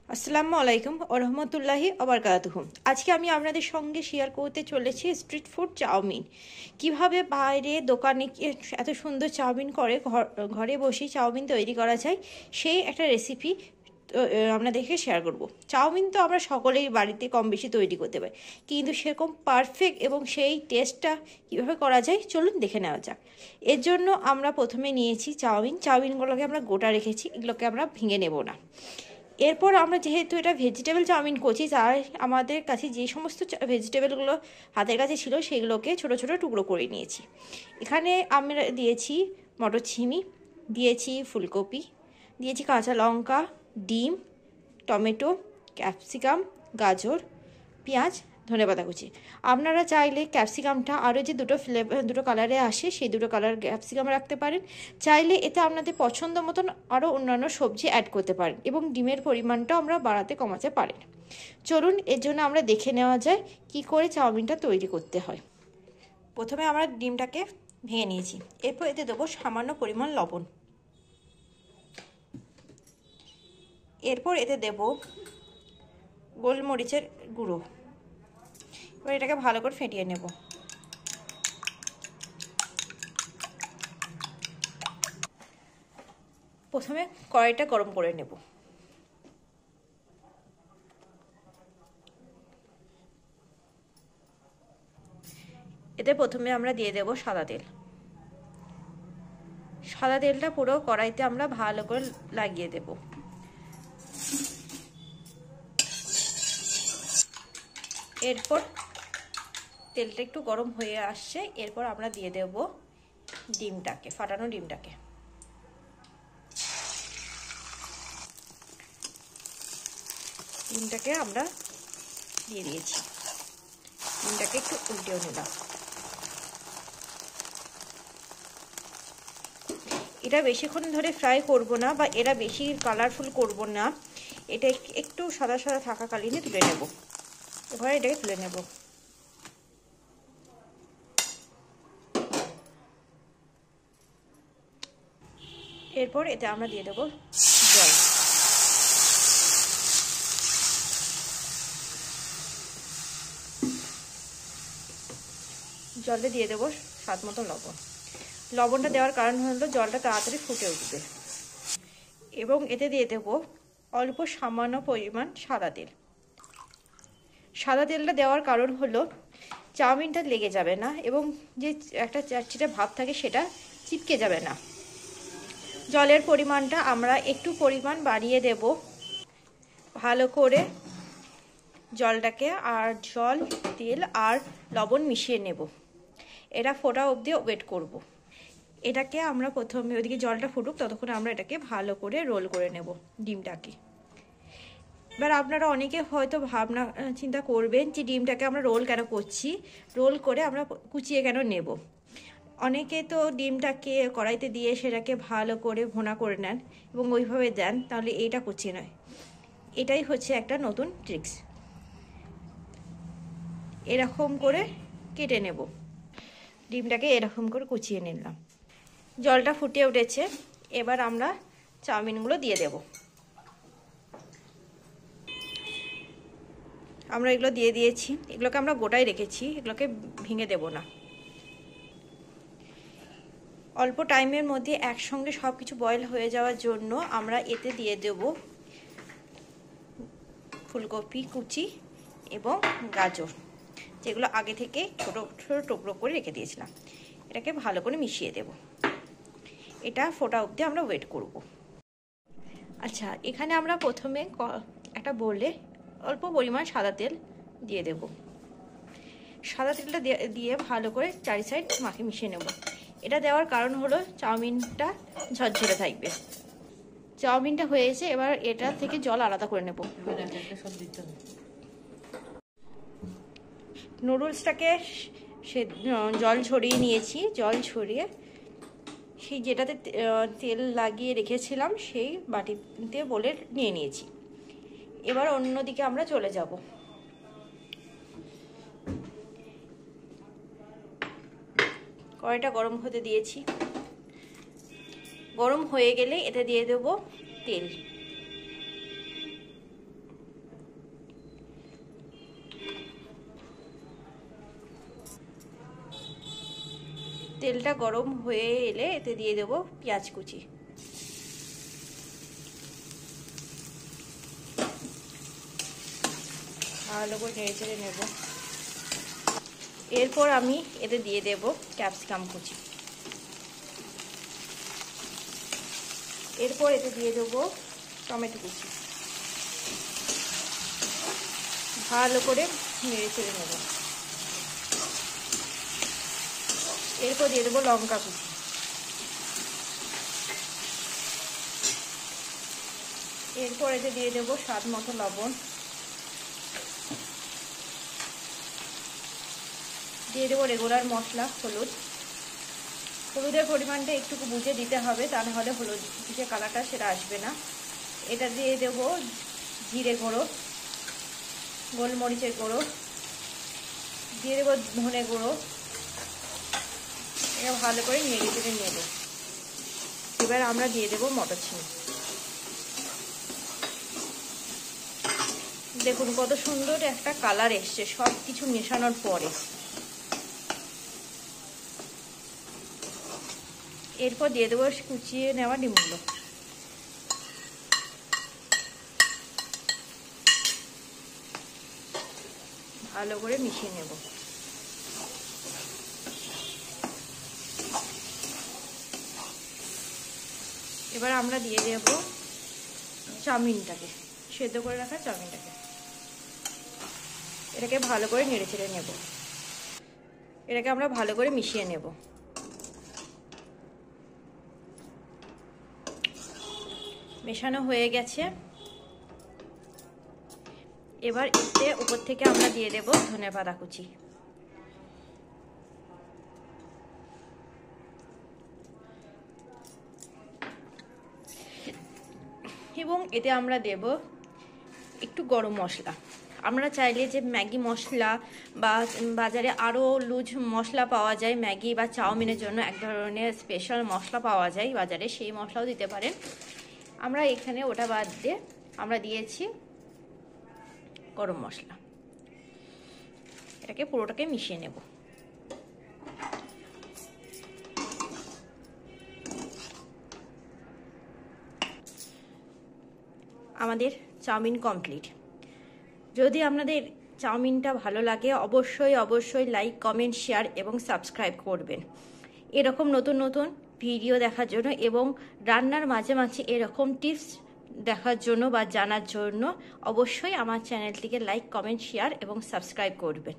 আসসালামু আলাইকুম ওয়া রাহমাতুল্লাহি ওয়া বারাকাতুহু। আজকে আমি আপনাদের সঙ্গে শেয়ার করতে চলেছি স্ট্রিট ফুড চাউমিন। কিভাবে বাইরে দোকানে এত সুন্দর চাউমিন করে ঘরে বসে চাউমিন তৈরি করা যায় সেই একটা রেসিপি আপনাদেরকে শেয়ার করব। চাউমিন তো আমরা সকলেই বাড়িতে কম বেশি তৈরি করতে পারি, কিন্তু সেরকম পারফেক্ট এবং সেই টেস্টটা কীভাবে করা যায় চলুন দেখে নেওয়া যাক। এর জন্য আমরা প্রথমে নিয়েছি চাউমিনগুলোকে আমরা গোটা রেখেছি, এগুলোকে আমরা ভেঙে নেব না। এরপর আমরা যেহেতু এটা ভেজিটেবল চাউমিন করছি, তাই আমাদের কাছে যে সমস্ত ভেজিটেবলগুলো হাতের কাছে ছিল সেগুলোকে ছোট ছোট টুকরো করে নিয়েছি। এখানে আমরা দিয়েছি মটরছিমি, দিয়েছি ফুলকপি, দিয়েছি কাঁচা লঙ্কা, ডিম, টমেটো, ক্যাপসিকাম, গাজর, পেঁয়াজ, ধনেপাতা কুচি। আপনারা চাইলে ক্যাপসিকামটা আরও যে দুটো কালারে আসে সেই দুটো কালার ক্যাপসিকাম রাখতে পারেন। চাইলে এতে আপনাদের পছন্দ মতন আরও অন্যান্য সবজি অ্যাড করতে পারেন এবং ডিমের পরিমাণটাও আমরা বাড়াতে কমাতে পারেন। চলুন এর জন্য আমরা দেখে নেওয়া যায় কি করে চাউমিনটা তৈরি করতে হয়। প্রথমে আমরা ডিমটাকে ভেঙে নিয়েছি, এরপর এতে দেবো সামান্য পরিমাণ লবণ, এরপর এতে দেব গোলমরিচের গুঁড়ো। এবার এটাকে ভালো করে ফেটিয়ে নেব। প্রথমে কড়াইটা গরম করে নেব। এতে প্রথমে আমরা দিয়ে দেব সাদা তেল। সাদা তেলটা পুরো কড়াইতে আমরা ভালো করে লাগিয়ে দেব। এরপর তেলটা একটু গরম হয়ে আসছে, এরপর আমরা দিয়ে দেব ডিমটাকে, ফাটানো ডিমটাকে। ডিমটাকে আমরা দিয়ে দিয়েছি, ডিমটাকে একটু উল্টেও নিলাম। এটা বেশিক্ষণ ধরে ফ্রাই করব না বা এটা বেশি কালারফুল করব না, এটা একটু সাদা সাদা থাকাকালীনই তুলে নেব। এবার এটাকে তুলে নেব। এরপর এতে আমরা দিয়ে দেব জল। জলে দিয়ে দেবো স্বাদ মতো লবণ। লবণটা দেওয়ার কারণ হলো জলটা তাড়াতাড়ি ফুটে উঠবে। এবং এতে দিয়ে দেব অল্প সামান্য পরিমাণ সাদা তেল। সাদা তেলটা দেওয়ার কারণ হলো চাউমিনটা লেগে যাবে না এবং যে একটা চিটচিটে ভাব থাকে সেটা চিপকে যাবে না। জলের পরিমাণটা আমরা একটু পরিমাণ বাড়িয়ে দেব। ভালো করে জলটাকে আর জল, তেল আর লবণ মিশিয়ে নেব। এটা ফোটা অবধি ওয়েট করব। এটাকে আমরা প্রথমে ওইদিকে জলটা ফুটুক, ততক্ষণ আমরা এটাকে ভালো করে রোল করে নেব ডিমটাকে। এবার আপনারা অনেকে হয়তো ভাবনা চিন্তা করবেন যে ডিমটাকে আমরা রোল কেন করছি, রোল করে আমরা কুচিয়ে কেন নেব। অনেকে তো ডিমটাকে কড়াইতে দিয়ে সেটাকে ভালো করে ভোনা করে নেন এবং ওইভাবে দেন, তাহলে এইটা কুচিয়ে নয়। এটাই হচ্ছে একটা নতুন ট্রিক্স। এরকম করে কেটে নেব। ডিমটাকে এরকম করে কুচিয়ে নিলাম। জলটা ফুটে উঠেছে, এবার আমরা চাউমিনগুলো দিয়ে দেব। আমরা এগুলো দিয়ে দিয়েছি, এগুলোকে আমরা গোটাই রেখেছি, এগুলোকে ভেঙে দেব না। অল্প টাইমের মধ্যে একসঙ্গে সব কিছু বয়েল হয়ে যাওয়ার জন্য আমরা এতে দিয়ে দেব ফুলকপি কুচি এবং গাজর, যেগুলো আগে থেকে ছোটো ছোটো টুকরো করে রেখে দিয়েছিলাম। এটাকে ভালো করে মিশিয়ে দেব। এটা ফোটা অবধি আমরা ওয়েট করব। আচ্ছা, এখানে আমরা প্রথমে একটা বোলে অল্প পরিমাণ সাদা তেল দিয়ে দেব। সাদা তেলটা দিয়ে ভালো করে চারি সাইড মিশিয়ে নেব। এটা দেওয়ার কারণ হলো চাউমিনটা ঝরঝরে থাকবে। চাউমিনটা হয়েছে, এবার এটা থেকে জল আলাদা করে নেব। নুডলসটাকে জল ছড়িয়ে নিয়েছি, জল ছড়িয়ে সেই যেটাতে তেল লাগিয়ে রেখেছিলাম সেই বাটিতে বলে নিয়ে নিয়েছি। এবার অন্যদিকে আমরা চলে যাব। কড়াইটা গরম হতে দিয়েছি। গরম হয়ে গেলে এতে দিয়ে দেব তেল। তেলটা গরম হয়ে এলে এতে দিয়ে দেবো পেঁয়াজ কুচি। ভালো করে নেড়ে চেড়ে নেব। এরপর আমি এতে দিয়ে দেব ক্যাপসিকাম কুচি। এরপর এতে দিয়ে দেবো টমেটো কুচি। ভালো করে নেড়ে চেড়ে নেব। এরপর দিয়ে দেবো লঙ্কা কুচি। এরপর এতে দিয়ে দেবো স্বাদ মতো লবণ। দিয়ে দেবো রেগুলার মশলা হলুদ। হলুদের পরিমাণটা একটু বুঝে দিতে হবে, তা নাহলে হলুদ যে কালারটা সেটা আসবে না। এটা দিয়ে দেবো জিরে গুঁড়ো, গোলমরিচের গুঁড়ো, দিয়ে দেবো ধনে গুঁড়ো। এটা ভালো করে নেড়ে চেড়ে নেব। এবার আমরা দিয়ে দেবো মটরশুঁটি। দেখুন কত সুন্দর একটা কালার এসছে সব কিছু মেশানোর পরে। এরপর দিয়ে দেবো কুচিয়ে নেওয়া ডিমগুলো। ভালো করে মিশিয়ে নেব। এবার আমরা দিয়ে দেব চাউমিনটাকে, সেদ্ধ করে রাখা চাউমিনটাকে। এটাকে ভালো করে নেড়ে চেড়ে নেব। এটাকে আমরা ভালো করে মিশিয়ে নেব। মেশানো হয়ে গেছে। এবার এতে উপর থেকে আমরা দিয়ে দেব ধনেপাতা কুচি। এবং এতে আমরা দেব একটু গরম মশলা। আমরা চাইলে যে ম্যাগি মশলা বা বাজারে আরও লুজ মশলা পাওয়া যায় ম্যাগি বা চাউমিনের জন্য, এক ধরনের স্পেশাল মশলা পাওয়া যায় বাজারে, সেই মশলাও দিতে পারেন। আমরা এখানে ওটা বাদ দিয়ে আমরা দিয়েছি গরম মশলা। এটাকে পুরোটাকে মিশিয়ে নেব। আমাদের চাউমিন কমপ্লিট। যদি আপনাদের চাউমিনটা ভালো লাগে অবশ্যই লাইক, কমেন্ট, শেয়ার এবং সাবস্ক্রাইব করবেন। এরকম নতুন নতুন ভিডিও দেখার জন্য এবং রান্নার মাঝে মাঝে এরকম টিপস দেখার জন্য বা জানার জন্য অবশ্যই আমার চ্যানেলটিকে লাইক, কমেন্ট, শেয়ার এবং সাবস্ক্রাইব করবেন।